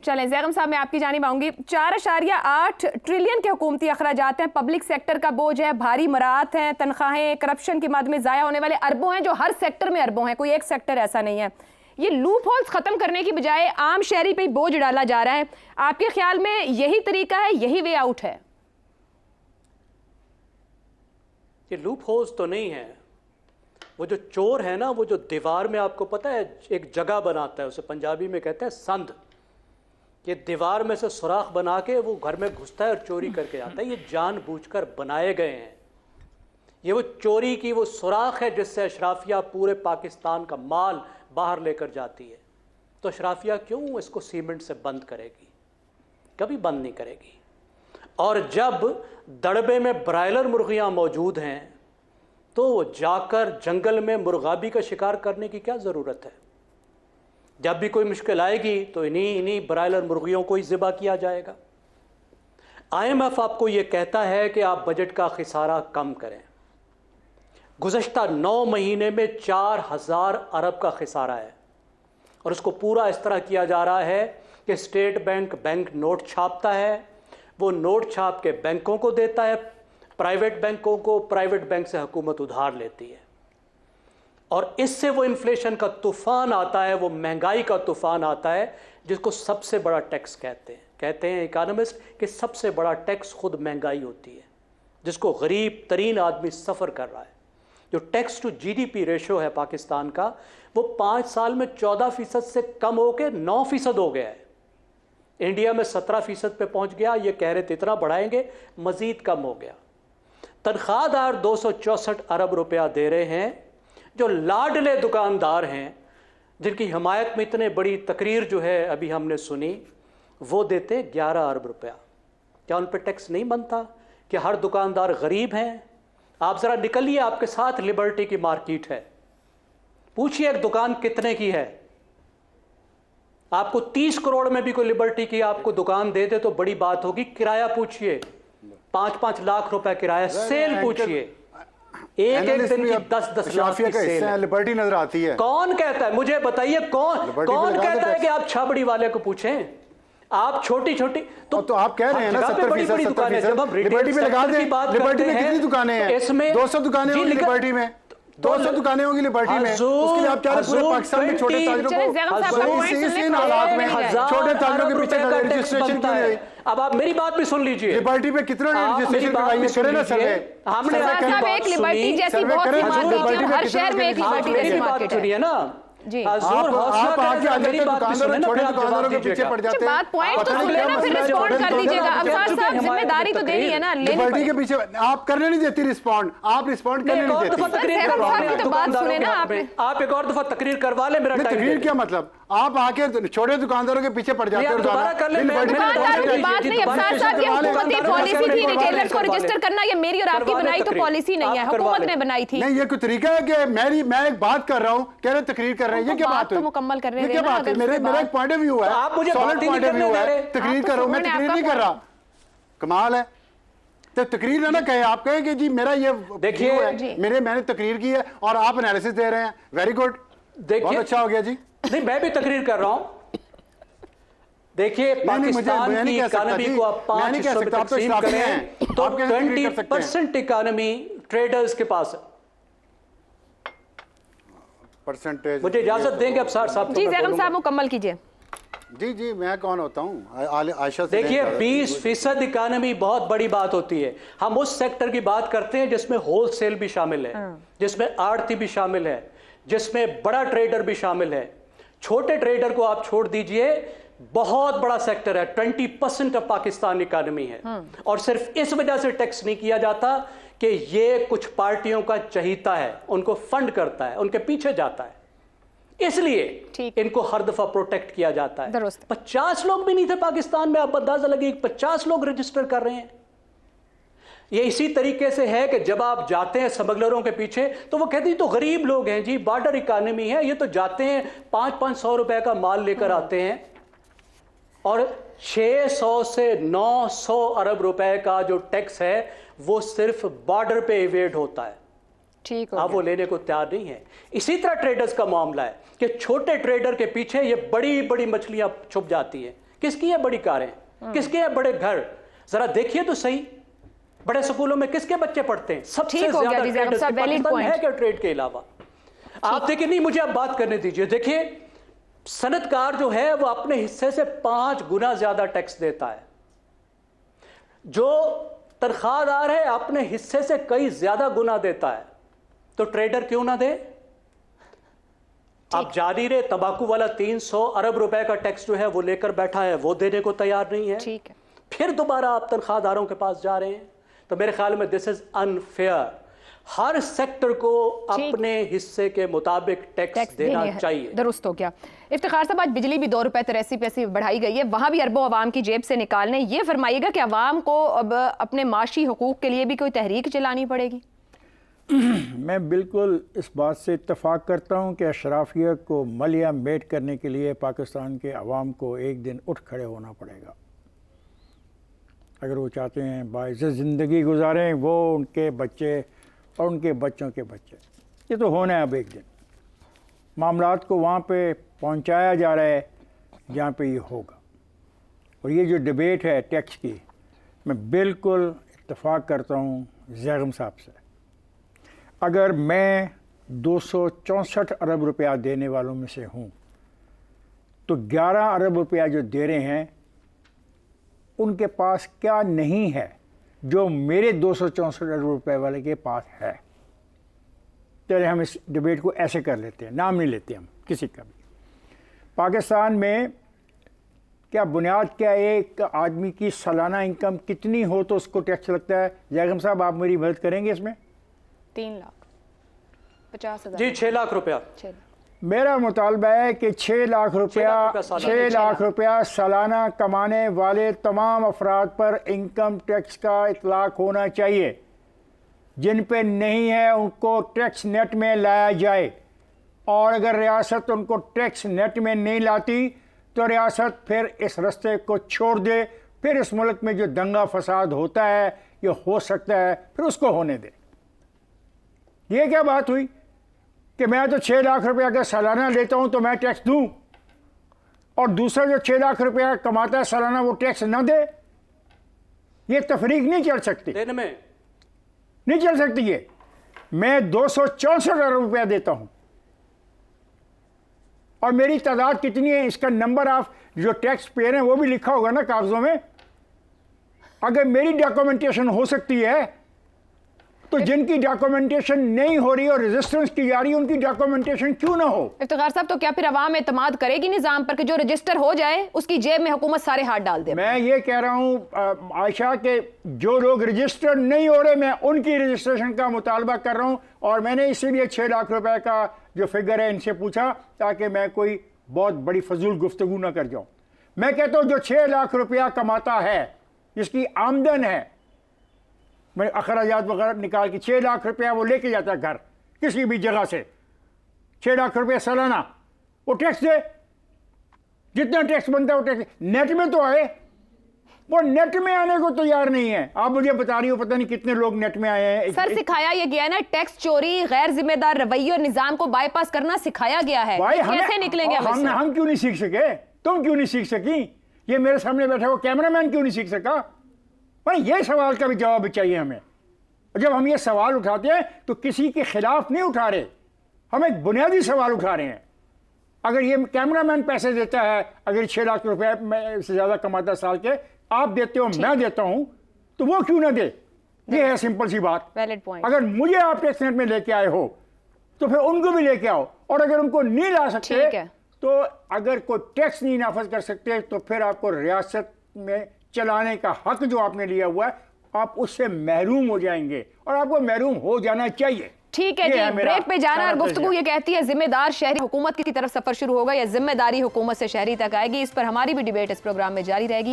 चलें ज़ैगम साहब, मैं आपकी जानिब आऊँगी। 4.8 ट्रिलियन के हुकूमती अखराजात हैं, पब्लिक सेक्टर का बोझ है, भारी मराहत हैं, तनख्वाहें करप्शन के माध्यम ज़ाया होने वाले अरबों हैं, जो हर सेक्टर में अरबों हैं, कोई एक सेक्टर ऐसा नहीं है। ये लूप होल्स ख़त्म करने की बजाय आम शहरी पे बोझ डाला जा रहा है। आपके ख्याल में यही तरीका है, यही वे आउट है? ये लूप होल्स तो नहीं है। वो जो चोर है ना, वो जो दीवार में, आपको पता है, एक जगह बनाता है, उसे पंजाबी में कहते हैं संद। ये दीवार में से सुराख बना के वो घर में घुसता है और चोरी करके आता है। ये जानबूझकर बनाए गए हैं। ये वो चोरी की वो सुराख है जिससे अशराफिया पूरे पाकिस्तान का माल बाहर लेकर जाती है। तो अशराफिया क्यों इसको सीमेंट से बंद करेगी? कभी बंद नहीं करेगी। और जब दड़बे में ब्रायलर मुर्गियां मौजूद हैं तो जाकर जंगल में मुर्गाबी का शिकार करने की क्या ज़रूरत है? जब भी कोई मुश्किल आएगी तो इन्हीं ब्रायलर मुर्गियों को ही ज़िबा किया जाएगा। IMF आपको ये कहता है कि आप बजट का खिसारा कम करें। गुज़श्ता 9 महीने में 4000 अरब का खिसारा है और उसको पूरा इस तरह किया जा रहा है कि स्टेट बैंक नोट छापता है, वो नोट छाप के बैंकों को देता है, प्राइवेट बैंकों को, प्राइवेट बैंक से हुकूमत उधार लेती है और इससे वो इन्फ्लेशन का तूफान आता है, वो महंगाई का तूफान आता है, जिसको सबसे बड़ा टैक्स कहते हैं इकोनॉमिस्ट कि सबसे बड़ा टैक्स खुद महंगाई होती है, जिसको गरीब तरीन आदमी सफ़र कर रहा है। जो टैक्स टू GDP रेशो है पाकिस्तान का, वो 5 साल में 14% से कम होकर 9% हो गया है। इंडिया में 17% पे पहुंच गया। ये कह रहे थे इतना बढ़ाएंगे, मजीद कम हो गया। तनख्वाहदार 264 अरब रुपया दे रहे हैं। जो लाडले दुकानदार हैं, जिनकी हिमायत में इतने बड़ी तकरीर जो है अभी हमने सुनी, वो देते 11 अरब रुपया। क्या उन पर टैक्स नहीं बनता? कि हर दुकानदार गरीब हैं? आप ज़रा निकलिए, आपके साथ लिबर्टी की मार्केट है, पूछिए एक दुकान कितने की है। आपको 30 करोड़ में भी कोई लिबर्टी की आपको दुकान दे दे तो बड़ी बात होगी। किराया पूछिए, 5-5 लाख रुपए किराया। सेल पूछिए, एक दिन की 10-10 लाख की सेल है। लिबर्टी नजर आती है। कौन कहता है? मुझे बताइए, कौन कहता है कि आप छाबड़ी वाले को पूछें? आप छोटी तो आप कह रहे हैं ना 70% लिबर्टी पे लगा दें। लिबर्टी में कितनी दुकानें हैं? इसमें 200 दुकानें होंगी लिबर्टी में, 200 दुकानें होंगी लिबर्टी में। उसके लिए आप क्या पूरे पाकिस्तान में छोटे ताजरों को इन हालात में छोटे ताजरों के पीछे रजिस्ट्रेशन क्यों नहीं? अब आप मेरी बात भी सुन लीजिए। लिबर्टी पे कितना रजिस्ट्रेशन करवाइए, करे ना सर्वे। हमने एक लिबर्टी जैसी बहुत सी मार्केट है, हर शहर में एक लिबर्टी जैसी मार्केट है ना जी। आप आके आगे दुकानदारों, छोटे दुकानदारों के पीछे पड़ जाते हैं। बात पॉइंट तो सुन लेना, फिर रिस्पॉन्ड कर दीजिएगा। अफसार साहब, जिम्मेदारी तो देनी है ना। लिबर्टी के पीछे आप करने नहीं देती रिस्पॉन्ड, आप रिस्पॉन्ड करने नहीं देती। आप एक और दफा तकरीर करवा ले। मेरा तकरीर क्या मतलब? आप आके छोटे दुकानदारों के पीछे पड़ जाते हो। दुकानदारों की बात नहीं, अफसार साहब, ये हुकूमती पॉलिसी थी रिटेलर्स को रजिस्टर करना। ये मेरी और आपकी बनाई तो पॉलिसी नहीं है, हुकूमत ने बनाई थी। नहीं, ये कोई तरीका है कि मैं एक बात कर रहा हूँ, कह रहे तकरीर कर रहे हैं, ये क्या बात है? मुकम्मल कर रहे हैं, क्या बात है? मेरा एक पॉइंट ऑफ व्यू है, आप मुझे सॉलिड पॉइंट ऑफ व्यू है। तकरीर कर रहा हूँ, मैं तकरीर नहीं कर रहा। कमाल है। तो तकरीर ना कहे, आप कहें कि जी मेरा ये देखिए मैंने तकरीर की है और आप एनालिसिस दे रहे हैं। वेरी गुड, बहुत अच्छा हो गया जी। नहीं, मैं भी तकरीर कर रहा हूं। देखिए, पाकिस्तान की इकोनॉमी को आप 5 हिस्सों में तकसीम करें तो 20% इकोनॉमी ट्रेडर्स के पास है। परसेंटेज मुझे इजाजत देंगे अफसार साहब? जी ज़ैगम साहब, मुकम्मल कीजिए। जी, मैं कौन होता हूँ? आयशा से देखिए, 20% इकोनॉमी बहुत बड़ी बात होती है। हम उस सेक्टर की बात करते हैं जिसमें होलसेल भी शामिल है, जिसमें आड़ती भी शामिल है, जिसमें बड़ा ट्रेडर भी शामिल है। छोटे ट्रेडर को आप छोड़ दीजिए, बहुत बड़ा सेक्टर है। 20% ऑफ पाकिस्तान इकोनॉमी है और सिर्फ इस वजह से टैक्स नहीं किया जाता कि ये कुछ पार्टियों का चहीता है, उनको फंड करता है, उनके पीछे जाता है, इसलिए इनको हर दफा प्रोटेक्ट किया जाता है। 50 लोग भी नहीं थे पाकिस्तान में, आप अंदाजा लगे 50 लोग रजिस्टर कर रहे हैं। ये इसी तरीके से है कि जब आप जाते हैं स्मगलरों के पीछे तो वो कहते हैं तो गरीब लोग हैं जी, बॉर्डर इकोनॉमी है, ये तो जाते हैं 500-500 रुपए का माल लेकर आते हैं और 600 से 900 अरब रुपए का जो टैक्स है वो सिर्फ बॉर्डर पे इवेड होता है। ठीक, अब वो लेने को तैयार नहीं है। इसी तरह ट्रेडर्स का मामला है कि छोटे ट्रेडर के पीछे ये बड़ी बड़ी मछलियां छुप जाती हैं किसकी है बड़ी कारें, किसके है बड़े घर? जरा देखिए तो सही, बड़े स्कूलों में किसके बच्चे पढ़ते हैं? सबसे ज्यादा है क्या ट्रेड के अलावा? आप देखिए, नहीं मुझे अब बात करने दीजिए। देखिए, सनतकार जो है वो अपने हिस्से से 5 गुना ज्यादा टैक्स देता है, जो तनख्वाहदार है अपने हिस्से से कई ज्यादा गुना देता है, तो ट्रेडर क्यों ना दे? आप जारी रहे, तंबाकू वाला 300 अरब रुपए का टैक्स जो है वो लेकर बैठा है, वो देने को तैयार नहीं है। ठीक है, फिर दोबारा आप तनख्वाहदारों के पास जा रहे हैं, तो मेरे ख्याल में this is unfair. Her sector को अपने हिस्से के मुताबिक टैक्स देना चाहिए। दुरुस्त हो गया। इफ्तिखार साहब, आज बिजली भी 2 रुपए 83 पैसे बढ़ाई गई है, वहां भी अरबों अवाम की जेब से निकालने। ये फरमाइएगा कि अवाम को अब अपने माशी हुकूक के लिए भी कोई तहरीक चलानी पड़ेगी? मैं बिल्कुल इस बात से इत्तफाक करता हूँ कि अशराफिया को मलिया मेट करने के लिए पाकिस्तान के अवाम को एक दिन उठ खड़े होना पड़ेगा। अगर वो चाहते हैं बाइज़्ज़त ज़िंदगी गुजारें वो, उनके बच्चे और उनके बच्चों के बच्चे। ये तो होना है अब एक दिन। मामलात को वहाँ पे पहुँचाया जा रहा है जहाँ पे ये होगा। और ये जो डिबेट है टैक्स की, मैं बिल्कुल इत्तफाक करता हूँ ज़ैगम साहब से। अगर मैं 264 अरब रुपया देने वालों में से हूँ, तो 11 अरब रुपया जो दे रहे हैं उनके पास क्या नहीं है जो मेरे 264 अरब रुपए वाले के पास है? चलिए हम इस डिबेट को ऐसे कर लेते हैं, नाम नहीं लेते हम किसी का भी। पाकिस्तान में क्या बुनियाद क्या एक आदमी की सालाना इनकम कितनी हो तो उसको टैक्स लगता है? जैगम साहब, आप मेरी मदद करेंगे इसमें? 3,50,000 जी, 6 लाख रुपया। मेरा मुतालबा है कि 6 लाख रुपया सालाना कमाने वाले तमाम अफराद पर इनकम टैक्स का इतलाक होना चाहिए। जिन पे नहीं है उनको टैक्स नेट में लाया जाए, और अगर रियासत उनको टैक्स नेट में नहीं लाती तो रियासत फिर इस रास्ते को छोड़ दे। फिर इस मुल्क में जो दंगा फसाद होता है, ये हो सकता है, फिर उसको होने दे। ये क्या बात हुई कि मैं तो 6 लाख रुपया का सालाना लेता हूं तो मैं टैक्स दूं, और दूसरा जो 6 लाख रुपया कमाता है सालाना वो टैक्स ना दे? ये तफरीक नहीं चल सकती, दिन में नहीं चल सकती। ये मैं 264 अरब रुपया देता हूं, और मेरी तादाद कितनी है इसका नंबर ऑफ जो टैक्स पेयर हैं वो भी लिखा होगा ना कागजों में। अगर मेरी डॉक्यूमेंटेशन हो सकती है तो जिनकी डॉक्यूमेंटेशन नहीं हो रही और रेजिस्टेंस की जा रही है उनकी डॉक्यूमेंटेशन क्यों ना हो? इफ्तिखार साहब, तो क्या फिर अवाम एतमाद करेगी निजाम पर कि जो रजिस्टर हो जाए उसकी जेब में हुकूमत सारे हाथ डाल दे? मैं ये कह रहा हूँ आयशा के जो लोग रजिस्टर नहीं हो रहे, मैं उनकी रजिस्ट्रेशन का मुतालबा कर रहा हूँ। और मैंने इसीलिए 6 लाख रुपए का जो फिगर है इनसे पूछा ताकि मैं कोई बहुत बड़ी फजूल गुफ्तगू ना कर जाऊँ। मैं कहता हूँ जो 6 लाख रुपया कमाता है, जिसकी आमदन है, मैं अखराजात वगैरह निकाल के 6 लाख रुपया वो लेके जाता है घर किसी भी जगह से, 6 लाख रुपया सालाना, वो टैक्स दे। जितना टैक्स बनता है वो टैक्स नेट में तो आए। वो नेट में आने को तैयार नहीं है। आप मुझे बता रही हो पता नहीं कितने लोग नेट में आए हैं। सर, सिखाया ये गया है ना, टैक्स चोरी, गैर जिम्मेदार रवैये और निजाम को बाईपास करना सिखाया गया है। कैसे निकलेंगे हम क्यों नहीं सीख सके? तुम क्यों नहीं सीख सकी? ये मेरे सामने बैठा हुआ कैमरामैन क्यों नहीं सीख सका? भाई ये सवाल का भी जवाब चाहिए हमें। जब हम ये सवाल उठाते हैं तो किसी के खिलाफ नहीं उठा रहे, हम एक बुनियादी सवाल उठा रहे हैं। अगर ये कैमरामैन पैसे देता है, अगर 6 लाख रुपए से ज़्यादा कमाता साल के, आप देते हो, मैं देता हूं, तो वो क्यों ना दे? ये है सिंपल सी बात। Valid point. अगर मुझे आप टैक्स नेट में लेके आए हो तो फिर उनको भी लेके आओ, और अगर उनको नहीं ला सकते तो अगर कोई टैक्स नहीं नाफज कर सकते तो फिर आपको रियासत में चलाने का हक जो आपने लिया हुआ है आप उससे महरूम हो जाएंगे, और आपको महरूम हो जाना चाहिए। ठीक है जी, ब्रेक पे जाना। और गुफ्तगू ये कहती है जिम्मेदार शहरी हुकूमत की तरफ सफर शुरू होगा या जिम्मेदारी हुकूमत से शहरी तक आएगी? इस पर हमारी भी डिबेट इस प्रोग्राम में जारी रहेगी।